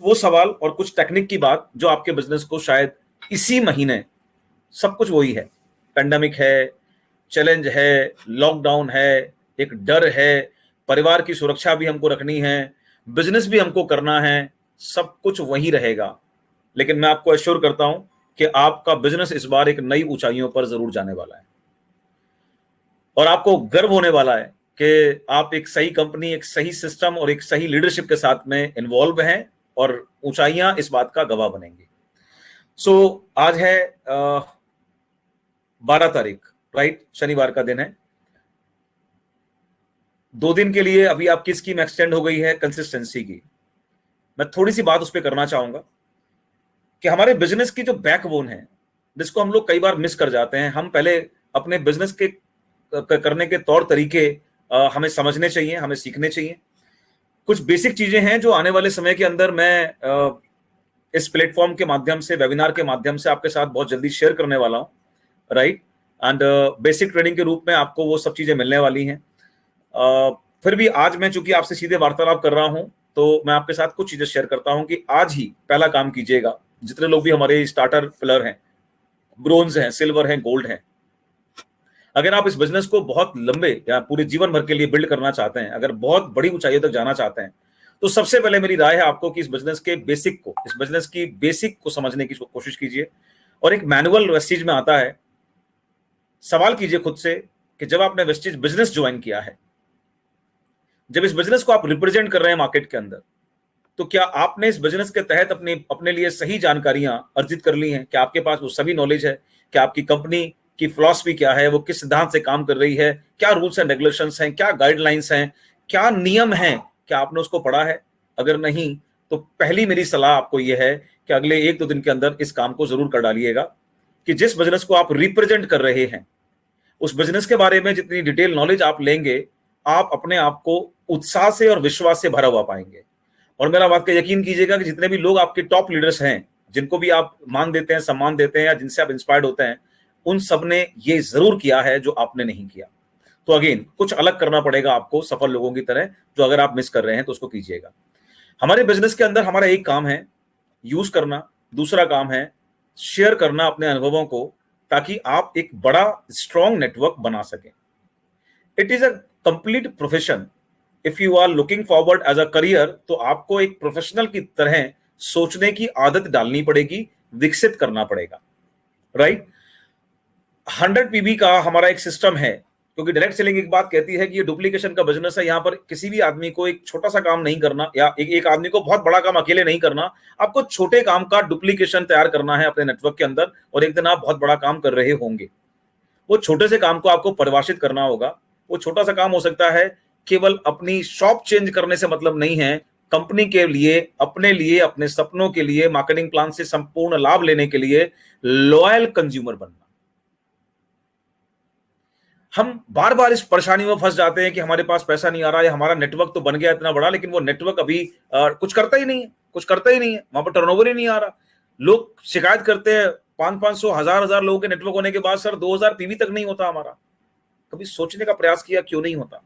वो सवाल और कुछ टेक्निक की बात जो आपके बिजनेस को शायद इसी महीने, सब कुछ वही है, पेंडेमिक है, चैलेंज है, लॉकडाउन है, एक डर है, परिवार की सुरक्षा भी हमको रखनी है, बिजनेस भी हमको करना है, सब कुछ वही रहेगा। लेकिन मैं आपको एश्योर करता हूं कि आपका बिजनेस इस बार एक नई ऊंचाइयों पर जरूर जाने वाला है और आपको गर्व होने वाला है कि आप एक सही कंपनी, एक सही सिस्टम और एक सही लीडरशिप के साथ में इन्वॉल्व हैं और ऊंचाइयां इस बात का गवाह बनेंगी। आज है 12 तारीख, राइट, शनिवार का दिन है। 2 दिन के लिए अभी आपकी स्कीम एक्सटेंड हो गई है कंसिस्टेंसी की। मैं थोड़ी सी बात उस पर करना चाहूंगा कि हमारे बिजनेस की जो बैकबोन है, जिसको हम लोग कई बार मिस कर जाते हैं, हम पहले अपने बिजनेस के करने के तौर तरीके हमें समझने चाहिए, हमें सीखने चाहिए। कुछ बेसिक चीजें हैं जो आने वाले समय के अंदर मैं इस प्लेटफॉर्म के माध्यम से, वेबिनार के माध्यम से आपके साथ बहुत जल्दी शेयर करने वाला हूं, राइट। एंड बेसिक ट्रेनिंग के रूप में आपको वो सब चीजें मिलने वाली हैं। फिर भी आज मैं चूंकि आपसे सीधे वार्तालाप कर रहा हूं, तो मैं आपके साथ कुछ चीजें शेयर करता हूं कि आज ही पहला काम कीजिएगा। जितने लोग भी हमारे स्टार्टर पिलर हैं, ब्रोंज हैं, सिल्वर हैं, गोल्ड हैं, अगर आप इस बिजनेस को बहुत लंबे या पूरे जीवन भर के लिए बिल्ड करना चाहते हैं, अगर बहुत बड़ी ऊंचाइयों तक जाना चाहते हैं, तो सबसे पहले मेरी राय है आपको कि इस बिजनेस के बेसिक को, इस बिजनेस की बेसिक को समझने की कोशिश कीजिए। और एक मैनुअल वेस्टीज में आता है, सवाल कीजिए खुद से कि जब आपने वेस्टीज बिजनेस ज्वाइन किया है, जब इस बिजनेस को आप रिप्रेजेंट कर रहे हैं मार्केट के अंदर, तो क्या आपने इस बिजनेस के तहत अपने लिए सही जानकारियां अर्जित कर ली हैं? क्या आपके पास वो सभी नॉलेज है? क्या आपकी कंपनी की फिलॉसफी क्या है, वो किस सिद्धांत से काम कर रही है, क्या रूल्स एंड रेगुलेशंस हैं, क्या गाइडलाइंस हैं, क्या नियम हैं, क्या आपने उसको पढ़ा है? अगर नहीं, तो पहली मेरी सलाह आपको यह है कि अगले 1-2 दिन के अंदर इस काम को जरूर कर डालिएगा कि जिस बिजनेस को आप रिप्रेजेंट कर रहे हैं, उस बिजनेस के बारे में जितनी डिटेल नॉलेज आप लेंगे, आप अपने आप को उत्साह से और विश्वास से भरा हुआ पाएंगे। और मेरा बात का यकीन कीजिएगा कि जितने भी लोग आपके टॉप लीडर्स हैं, जिनको भी आप मान देते हैं, सम्मान देते हैं, या जिनसे आप इंस्पायर्ड होते हैं, उन सब ने ये जरूर किया है जो आपने नहीं किया। तो अगेन कुछ अलग करना पड़ेगा आपको सफल लोगों की तरह, जो अगर आप मिस कर रहे हैं तो उसको कीजिएगा। हमारे बिजनेस के अंदर हमारा एक काम है यूज करना, दूसरा काम है शेयर करना अपने अनुभवों को, ताकि आप एक बड़ा स्ट्रॉन्ग नेटवर्क बना सकें। It is a complete profession. If you are looking forward as a career, तो आपको एक प्रोफेशनल की तरह सोचने की आदत डालनी पड़ेगी, विकसित करना पड़ेगा, राइट। 100 पीबी का हमारा एक सिस्टम है, क्योंकि डायरेक्ट सेलिंग एक बात कहती है कि ये डुप्लीकेशन का बिजनेस है। यहां पर किसी भी आदमी को एक छोटा सा काम नहीं करना, या एक आदमी को बहुत बड़ा काम अकेले नहीं करना। आपको छोटे काम का डुप्लीकेशन तैयार करना है अपने नेटवर्क के अंदर, और एक दिन आप बहुत बड़ा काम कर रहे होंगे। वो छोटे से काम को आपको परिभाषित करना होगा। वो छोटा सा काम हो सकता है, केवल अपनी शॉप चेंज करने से मतलब नहीं है, कंपनी के लिए, अपने सपनों के लिए, मार्केटिंग प्लान से संपूर्ण लाभ लेने के लिए लॉयल कंज्यूमर बनना। हम बार बार इस परेशानी में फंस जाते हैं कि हमारे पास पैसा नहीं आ रहा है, हमारा नेटवर्क तो बन गया इतना बड़ा, लेकिन वो नेटवर्क अभी कुछ करता ही नहीं है, वहां पर टर्नओवर ही नहीं आ रहा। लोग शिकायत करते हैं 500-500, 1000 लोगों के नेटवर्क होने के बाद, सर 2000 पीवी तक नहीं होता हमारा। कभी सोचने का प्रयास किया क्यों नहीं होता?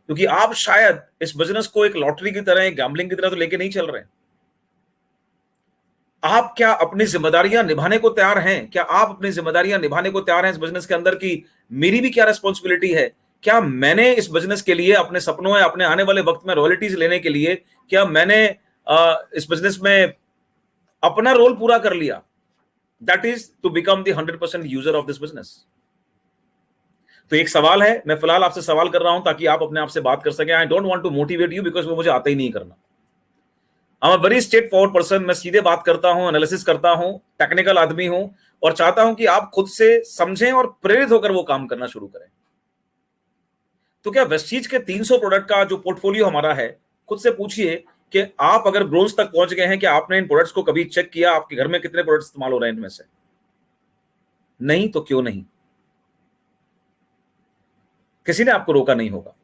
क्योंकि आप शायद इस बिजनेस को एक लॉटरी की तरह, एक गैम्बलिंग की तरह तो लेके नहीं चल रहे। आप क्या अपनी जिम्मेदारियां निभाने को तैयार हैं? क्या आप अपनी जिम्मेदारियां निभाने को तैयार हैं इस बिजनेस के अंदर की मेरी भी क्या रिस्पॉन्सिबिलिटी है? क्या मैंने इस बिजनेस के लिए, अपने सपनों या अपने आने वाले वक्त में रॉयल्टीज लेने के लिए, क्या मैंने इस बिजनेस में अपना रोल पूरा कर लिया? That is to become the 100% user of this business. तो एक सवाल है, मैं फिलहाल आपसे सवाल कर रहा हूं ताकि आप अपने आप से बात कर सकें। I don't want to motivate you, because वो मुझे आता ही नहीं करना। I am very straight forward person. मैं सीधे बात करता हूं, एनालिसिस करता हूं, टेक्निकल आदमी हूं, और चाहता हूं कि आप खुद से समझें और प्रेरित होकर वो काम करना शुरू करें। तो क्या वेस्टीज के 300 प्रोडक्ट का जो पोर्टफोलियो हमारा है, खुद से पूछिए कि आप अगर ब्रोंज तक पहुंच गए हैं, कि आपने इन प्रोडक्ट्स को कभी चेक किया, आपके घर में कितने प्रोडक्ट्स इस्तेमाल हो रहे हैं इनमें से? नहीं तो क्यों नहीं? किसी ने आपको रोका नहीं होगा।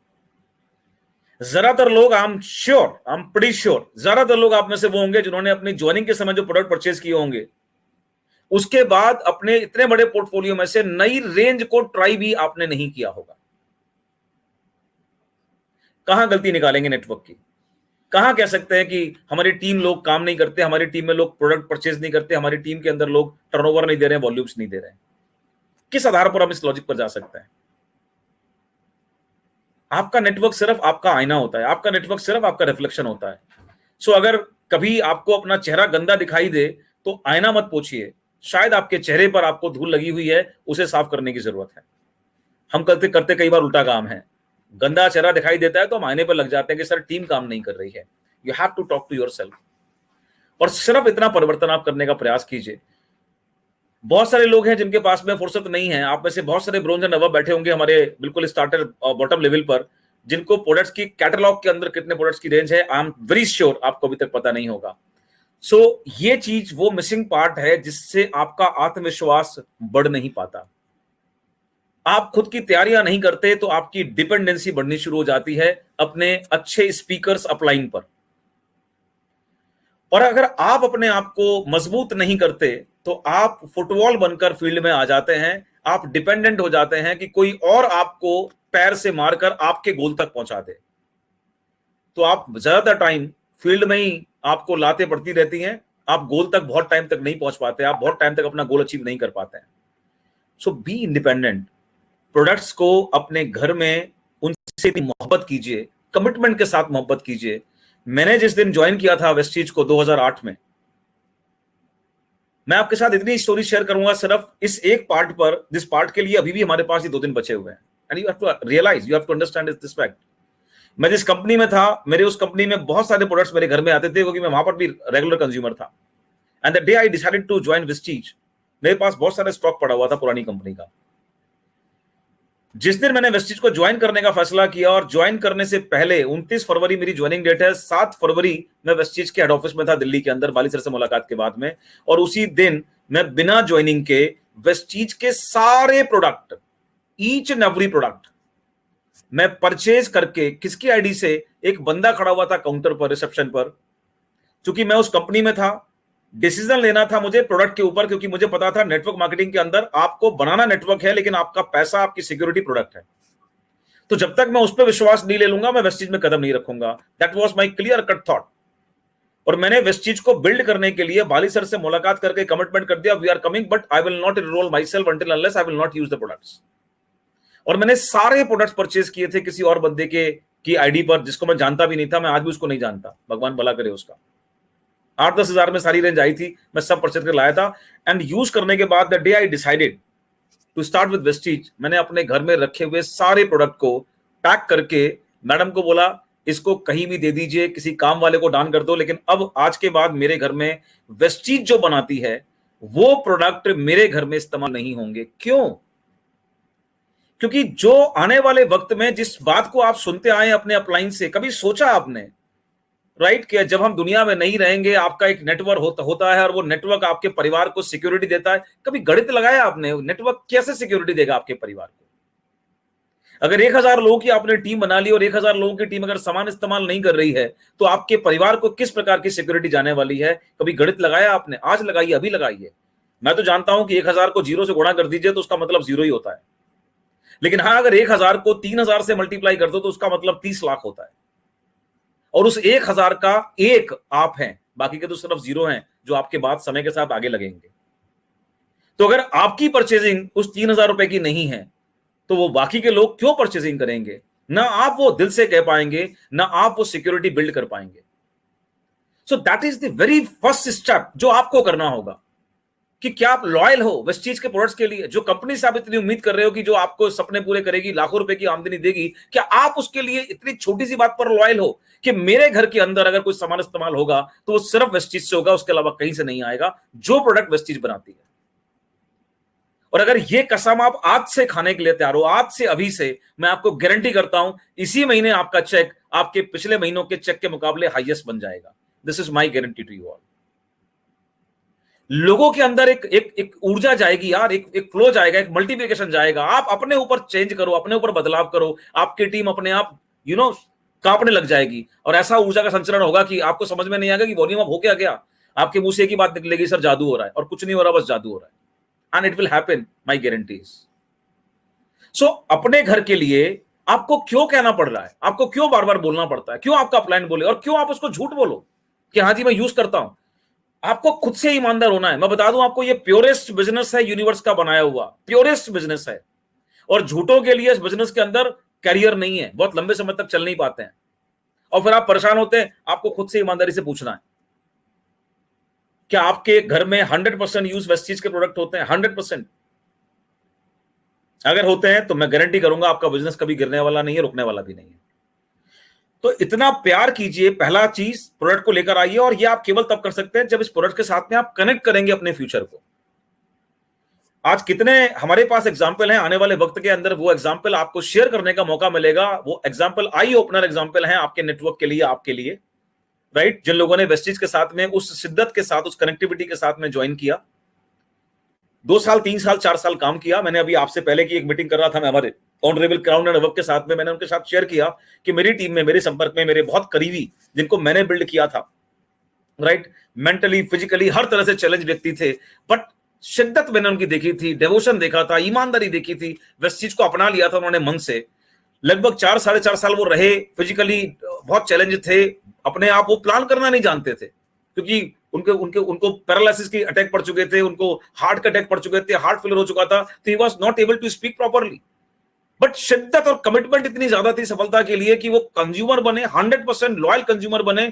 ज्यादातर लोग, आई एम प्रीटी श्योर, ज्यादातर लोग आप में से वो होंगे जिन्होंने अपनी ज्वाइनिंग के समय जो प्रोडक्ट परचेज किए होंगे, उसके बाद अपने इतने बड़े पोर्टफोलियो में से नई रेंज को ट्राई भी आपने नहीं किया होगा। कहां गलती निकालेंगे नेटवर्क की? कहां कह सकते हैं कि हमारी टीम लोग काम नहीं करते, हमारी टीम में लोग प्रोडक्ट परचेज नहीं करते, हमारी टीम के अंदर लोग टर्नओवर नहीं दे रहे हैं, वॉल्यूम्स नहीं दे रहे हैं? किस आधार पर हम इस लॉजिक पर जा सकते हैं? आपका नेटवर्क सिर्फ आपका आईना होता है, आपका नेटवर्क सिर्फ आपका रिफ्लेक्शन होता है। सो अगर कभी आपको अपना चेहरा गंदा दिखाई दे तो आईना मत पोछिए, शायद आपके चेहरे पर आपको धूल लगी हुई है, उसे साफ करने की जरूरत है। हम करते करते कई बार उल्टा काम है, गंदा चेहरा दिखाई देता है तो हम आईने पर लग जाते हैं कि सर टीम काम नहीं कर रही है। You have to talk to yourself, और सिर्फ इतना परिवर्तन आप करने का प्रयास कीजिए। बहुत सारे लोग हैं जिनके पास में फुर्सत नहीं है, आप में से बहुत सारे ब्रोंज एंड अबव बैठे होंगे हमारे बिल्कुल स्टार्टर बॉटम लेवल पर, जिनको प्रोडक्ट्स की कैटलॉग के अंदर कितने प्रोडक्ट्स की रेंज है आई एम वेरी श्योर आपको अभी तक पता नहीं होगा। सो ये चीज वो मिसिंग पार्ट है जिससे आपका आत्मविश्वास बढ़ नहीं पाता। आप खुद की तैयारियां नहीं करते तो आपकी डिपेंडेंसी बढ़नी शुरू हो जाती है अपने अच्छे स्पीकर्स अपलाइन पर। और अगर आप अपने आप को मजबूत नहीं करते तो आप फुटबॉल बनकर फील्ड में आ जाते हैं, आप डिपेंडेंट हो जाते हैं कि कोई और आपको पैर से मारकर आपके गोल तक पहुंचा दे। तो आप ज्यादातर टाइम फील्ड में ही आपको लाते पड़ती रहती हैं, आप गोल तक बहुत टाइम तक नहीं पहुंच पाते, आप बहुत टाइम तक अपना गोल अचीव नहीं कर पाते हैं। सो बी इंडिपेंडेंट। प्रोडक्ट्स को अपने घर में उनसे मोहब्बत कीजिए, कमिटमेंट के साथ मोहब्बत कीजिए। मैंने जिस दिन ज्वाइन किया था वेस्टीज को 2008 में, मैं आपके साथ इतनी स्टोरी शेयर करूंगा सिर्फ इस एक पार्ट पर, जिस पार्ट के लिए अभी भी हमारे पास ये 2 दिन बचे हुए हैं। And you have to realise, you have to understand this fact. मैं जिस कंपनी में था, मेरे उस कंपनी में बहुत सारे प्रोडक्ट्स मेरे घर में आते थे क्योंकि मैं वहां पर भी रेगुलर कंज्यूमर था। And the day I decided to join Vestige, मेरे पास बहुत सारा स्टॉक पड़ा हुआ था पुरानी कंपनी का। जिस दिन मैंने वेस्टीज को ज्वाइन करने का फैसला किया, और ज्वाइन करने से पहले 29 फरवरी मेरी ज्वाइनिंग डेट है, 7 फरवरी मैं वेस्टीज के हेड ऑफिस में था दिल्ली के अंदर, बाली सर से मुलाकात के बाद में। और उसी दिन मैं बिना ज्वाइनिंग के वेस्टीज के सारे product, each and every product मैं परचेज करके, किसकी आईडी से, एक बंदा खड़ा हुआ था काउंटर पर, रिसेप्शन पर, क्योंकि मैं उस कंपनी में था, डिसीजन लेना था मुझे प्रोडक्ट के ऊपर, क्योंकि मुझे पता था नेटवर्क मार्केटिंग के अंदर आपको बनाना नेटवर्क है, लेकिन आपका पैसा, आपकी सिक्योरिटी प्रोडक्ट है। तो जब तक मैं उस पर विश्वास नहीं ले लूंगा, मैं वेस्टीज में कदम नहीं रखूंगा। That was my clear cut thought. और मैंने वेस्टीज को बिल्ड करने के लिए बाली सर से मुलाकात करके कमिटमेंट कर दिया, we are coming but I will not enrol myself until unless I will not use the products. और मैंने सारे प्रोडक्ट्स परचेज किए थे किसी और बंदे के की आईडी पर, जिसको मैं जानता भी नहीं था। मैं आज भी उसको नहीं जानता, भगवान भला करे उसका। 8-10 हजार में सारी रेंज आई थी, मैं सब परचेज कर लाया था। एंड यूज करने के बाद the day I decided to start with Vestige, मैंने अपने घर में रखे हुए सारे प्रोडक्ट को पैक करके मैडम को बोला, इसको कहीं भी दे दीजिए, किसी काम वाले को दान कर दो, लेकिन अब आज के बाद मेरे घर में वेस्टीज जो बनाती है वो प्रोडक्ट मेरे घर में इस्तेमाल नहीं होंगे। क्यों? क्योंकि जो आने वाले वक्त में जिस बात को आप सुनते आए अपने अपलाइन से, कभी सोचा आपने राइट कि जब हम दुनिया में नहीं रहेंगे आपका एक नेटवर्क होता है और वो नेटवर्क आपके परिवार को सिक्योरिटी देता है? कभी गणित लगाया आपने, नेटवर्क कैसे सिक्योरिटी देगा आपके परिवार को? अगर 1000 लोगों की आपने टीम बना ली और 1000 लोगों की टीम अगर सामान इस्तेमाल नहीं कर रही है तो आपके परिवार को किस प्रकार की सिक्योरिटी जाने वाली है? कभी गणित लगाया आपने? आज लगाइए, अभी लगाइए। मैं तो जानता हूं कि 1000 को 0 से गुणा कर दीजिए तो उसका मतलब 0 ही होता है, लेकिन हाँ, अगर 1000 को 3000 से मल्टीप्लाई कर दो तो उसका मतलब 30 लाख होता है। और उस 1000 का एक आप हैं, बाकी के तो सिर्फ 0 हैं जो आपके बाद समय के साथ आगे लगेंगे। तो अगर आपकी परचेजिंग उस 3000 रुपए की नहीं है तो वो बाकी के लोग क्यों परचेजिंग करेंगे? ना आप वो दिल से कह पाएंगे, ना आप वो सिक्योरिटी बिल्ड कर पाएंगे। So that is the very first step जो आपको करना होगा कि क्या आप लॉयल हो वेस्टीज के प्रोडक्ट्स के लिए। जो कंपनी से आप इतनी उम्मीद कर रहे हो कि जो आपको सपने पूरे करेगी, लाखों रुपए की आमदनी देगी, क्या आप उसके लिए इतनी छोटी सी बात पर लॉयल हो कि मेरे घर के अंदर अगर कोई सामान इस्तेमाल होगा तो वो सिर्फ वेस्टीज से होगा, उसके अलावा कहीं से नहीं आएगा, जो प्रोडक्ट वेस्टीज बनाती है। और अगर ये कसम आप आज से खाने के लिए तैयार हो, आज से, अभी से, मैं आपको गारंटी करता हूं इसी महीने आपका चेक आपके पिछले महीनों के चेक के मुकाबले हाईएस्ट बन जाएगा। This is my guarantee to you all. लोगों के अंदर एक ऊर्जा जाएगी यार, एक फ्लो जाएगा, एक मल्टीप्लिकेशन जाएगा। आप अपने ऊपर चेंज करो, अपने ऊपर बदलाव करो, आपकी टीम अपने आप कांपने लग जाएगी। और ऐसा ऊर्जा का संचरण होगा कि आपको समझ में नहीं आएगा कि वॉल्यूम अप हो क्या। आपके मुंह से एक ही बात निकलेगी, सर जादू हो रहा है, और कुछ नहीं हो रहा, बस जादू हो रहा है। And it will happen, my guarantees. So अपने घर के लिए आपको क्यों कहना पड़ रहा है, आपको क्यों बार बार बोलना पड़ता है, क्यों आपका क्लाइंट बोले और क्यों आप उसको झूठ बोलो कि हाँ जी मैं यूज करता हूं। आपको खुद से ईमानदार होना है। मैं बता दूं आपको, ये प्योरेस्ट बिजनेस है यूनिवर्स का बनाया हुआ, प्योरेस्ट बिजनेस है। और झूठों के लिए इस बिजनेस के अंदर कैरियर नहीं है, बहुत लंबे समय तक चल नहीं पाते हैं और फिर आप परेशान होते हैं। आपको खुद से ईमानदारी से पूछना है, क्या आपके घर में 100% यूज वेस्टीज के प्रोडक्ट होते हैं? 100%। अगर होते हैं तो मैं गारंटी करूंगा आपका बिजनेस कभी गिरने वाला नहीं है, रुकने वाला भी नहीं है। तो इतना प्यार कीजिए, पहला चीज प्रोडक्ट को लेकर आइए, और ये आप केवल तब कर सकते हैं जब इस प्रोडक्ट के साथ में आप कनेक्ट करेंगे अपने फ्यूचर को। आज कितने हमारे पास एग्जाम्पल हैं, आने वाले वक्त के अंदर वो एग्जाम्पल आपको शेयर करने का मौका मिलेगा। वो एग्जाम्पल आई ओपनर एग्जाम्पल हैं आपके नेटवर्क के लिए, आपके लिए, राइट? जिन लोगों ने वेस्टीज के साथ में उस शिद्दत के साथ, उस कनेक्टिविटी के साथ में ज्वाइन किया, 2 साल 3 साल 4 साल काम किया। मैंने अभी आपसे पहले की एक मीटिंग कर रहा था मैं हमारे ऑनरेबल क्राउन एंड अबव के साथ में, मैंने उनके साथ शेयर किया कि मेरी टीम में, मेरे संपर्क में मेरे बहुत करीबी, जिनको मैंने बिल्ड किया था, राइट, मेंटली फिजिकली हर तरह से चैलेंज व्यक्ति थे, बट शिद्दत मैंने उनकी देखी थी, डिवोशन देखा था, ईमानदारी देखी थी, वैसी चीज को अपना लिया था उन्होंने मन से। लगभग 4 साढ़े 4 साल वो रहे, फिजिकली बहुत चैलेंज थे, अपने आप वो प्लान करना नहीं जानते थे, क्योंकि उनको पैरालिसिस की अटैक पड़ चुके थे, उनको हार्ट का अटैक पड़ चुके थे, हार्ट फेलियर हो चुका था, तो he was not able to speak properly. But शिद्दत और कमिटमेंट इतनी ज्यादा थी सफलता के लिए कि वो कंज्यूमर बने, 100% लॉयल कंज्यूमर बने।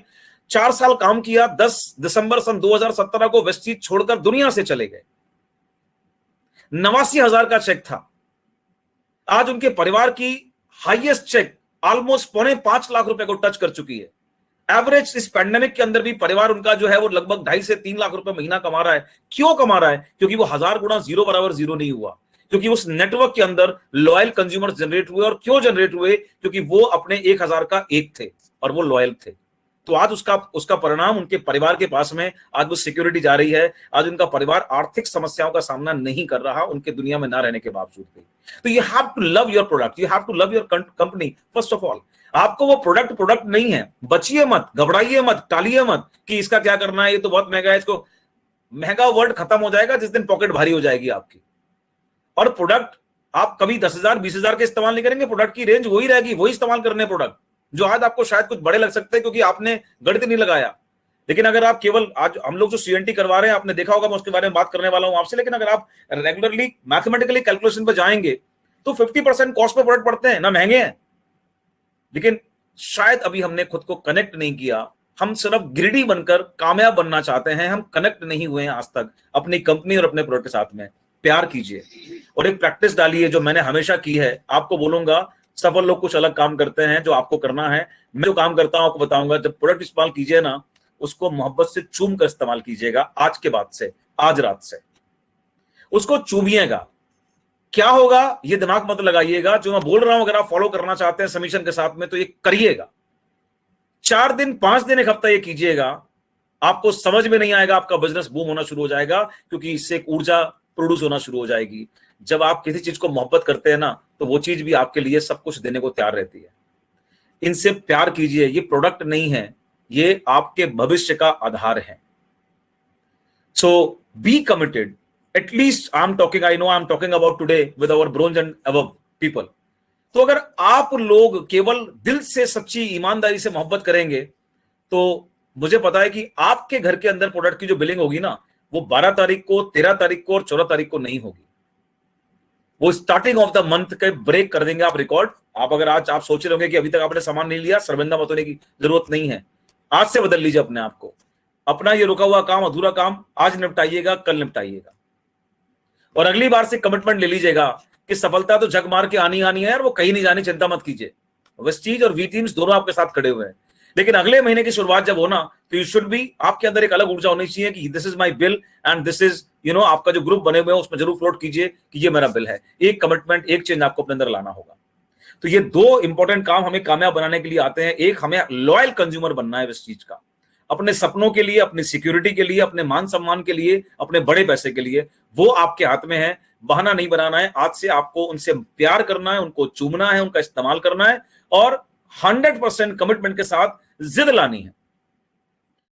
4 साल काम किया, 10 दिसंबर सन 2017 को वेस्टीज छोड़कर दुनिया से चले गए। 89,000 का चेक था। आज उनके परिवार की हाईएस्ट चेक ऑलमोस्ट 4.5 लाख रुपए को टच कर चुकी है। एवरेज इस पैंडेमिक के अंदर भी परिवार उनका जो है वो लगभग 2.5 से 3 लाख रुपए महीना कमा रहा है। क्यों कमा रहा है? क्योंकि वो 1000 गुना जीरो बराबर जीरो नहीं हुआ, क्योंकि उस नेटवर्क के अंदर लॉयल कंज्यूमर्स जनरेट हुए। और क्यों जनरेट हुए? क्योंकि वो अपने 1000 का एक थे और वो लॉयल थे। तो आज उसका परिणाम उनके परिवार के पास में, आज वो सिक्योरिटी जा रही है, आज उनका परिवार आर्थिक समस्याओं का सामना नहीं कर रहा उनके दुनिया में ना रहने के बावजूद भी। तो you have to love your product, you have to love your company first of all. आपको वो प्रोडक्ट नहीं है, बचिए मत, घबराइए मत, टालिए मत कि इसका क्या करना है, ये तो बहुत महंगा है, इसको। महंगा वर्ड खत्म हो जाएगा जिस दिन पॉकेट भारी हो जाएगी आपकी। और प्रोडक्ट आप कभी 10,000 20,000 के इस्तेमाल नहीं करेंगे, प्रोडक्ट की रेंज वही रहेगी, वही इस्तेमाल करने प्रोडक्ट जो आज आपको शायद कुछ बड़े लग सकते हैं क्योंकि आपने गणित नहीं लगाया। लेकिन अगर आप केवल, आज हम लोग जो सीएनटी करवा रहे हैं, आपने देखा होगा, मैं उसके बारे में बात करने वाला हूं आपसे, लेकिन अगर आप रेगुलरली मैथमेटिकली कैलकुलेशन पर जाएंगे तो 50% कॉस्ट पे प्रोडक्ट पड़ते हैं ना, महंगे हैं। लेकिन शायद अभी हमने खुद को कनेक्ट नहीं किया, हम सिर्फ ग्रिडी बनकर कामयाब बनना चाहते हैं, हम कनेक्ट नहीं हुए हैं आज तक अपनी कंपनी और अपने प्रोडक्ट के साथ में। प्यार कीजिए और एक प्रैक्टिस डालिए जो मैंने हमेशा की है। आपको बोलूंगा, सफल लोग कुछ अलग काम करते हैं जो आपको करना है। मैं जो काम करता हूं आपको बताऊंगा। जब प्रोडक्ट इस्तेमाल कीजिए ना, उसको मोहब्बत से चूम कर इस्तेमाल कीजिएगा। आज के बाद से, आज रात से उसको चूमिएगा। क्या होगा ये दिमाग मत लगाइएगा, जो मैं बोल रहा हूं अगर आप फॉलो करना चाहते हैं सबमिशन के साथ में तो ये करिएगा। 4 दिन 5 दिन 1 हफ्ता ये कीजिएगा, आपको समझ में नहीं आएगा, आपका बिजनेस बूम होना शुरू हो जाएगा, क्योंकि इससे एक ऊर्जा प्रोड्यूस होना शुरू हो जाएगी। जब आप किसी चीज को मोहब्बत करते हैं ना, तो वो चीज भी आपके लिए सब कुछ देने को तैयार रहती है। इनसे प्यार कीजिए। ये प्रोडक्ट नहीं है, ये आपके भविष्य का आधार है। So be committed. At least I am talking about today with our bronze and above people. तो अगर आप लोग केवल दिल से सच्ची ईमानदारी से मोहब्बत करेंगे, तो मुझे पता है कि आपके घर के अंदर प्रोडक्ट की जो बिलिंग होगी ना, वो 12 तारीख को, 13 तारीख को और 14 तारीख को नहीं होगी। वो स्टार्टिंग ऑफ द मंथ के ब्रेक कर देंगे आप रिकॉर्ड। आप अगर आज आप सोच रहे होंगे कि अभी तक आपने सामान नहीं लिया, शर्मिंदा मत होने की जरूरत नहीं है। आज से बदल लीजिए अपने आप को। अपना ये रुका हुआ काम, अधूरा काम आज निपटाइएगा, कल निपटाइएगा। और अगली बार से कमिटमेंट ले लीजिएगा कि सफलता तो झक मार के आनी है यार, वो कहीं नहीं जानी, चिंता मत कीजिए। वेस्टीज और वी टीम्स दोनों आपके साथ खड़े हुए हैं। लेकिन अगले महीने की शुरुआत जब होना, तो यू शुड बी, आपके अंदर एक अलग ऊर्जा होनी चाहिए कि this is my bill and this is, आपका जो ग्रुप बने हुए हैं उसमें जरूर फ्लोट कीजिए कि ये मेरा बिल है। एक कमिटमेंट, एक चेंज आपको अपने अंदर लाना होगा। तो ये 2 इंपॉर्टेंट काम हमें कामयाब बनाने के लिए आते हैं। एक, हमें लॉयल कंज्यूमर बनना है इस चीज का, अपने सपनों के लिए, अपनी सिक्योरिटी के लिए, अपने मान सम्मान के लिए, अपने बड़े पैसे के लिए। वो आपके हाथ में है, बहाना नहीं बनाना है। आज से आपको उनसे प्यार करना है, उनको चूमना है, उनका इस्तेमाल करना है और 100% कमिटमेंट के साथ जिद लानी है।